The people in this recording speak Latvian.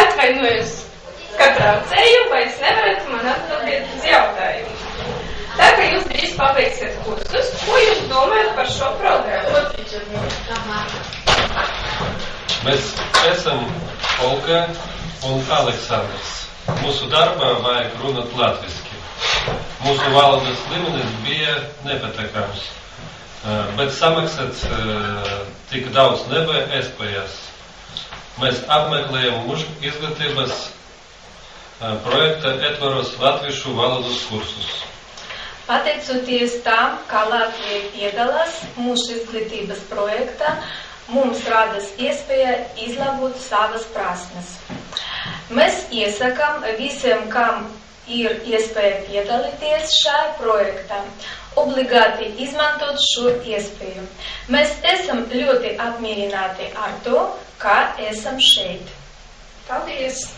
Atvainojos, ka traucēju, vai es nevarat man atbildēt uz jautājumu. Tā kā jūs drīz pabeigsiet kursus, ko jūs domājat par šo programmu? Mēs esam Olga un Aleksandrs. Mūsu darbā vajag runāt latviski. Mūsu valodas līmenis bija nepatīkams, bet samaksāt tik daudz nebija iespējas. Mēs apmeklējam mūža izglītības projekta ietvaros latviešu valodas kursus. Pateicoties tam, ka Latvija piedalās mūsu izglītības projektā, mums radas iespēja izlabot savas prasmes. Mēs iesakām visiem, kam ir iespēja piedalīties šajā projektā, obligāti izmantot šo iespēju. Mēs esam ļoti apmierināti ar to, ka esam šeit. Paldies!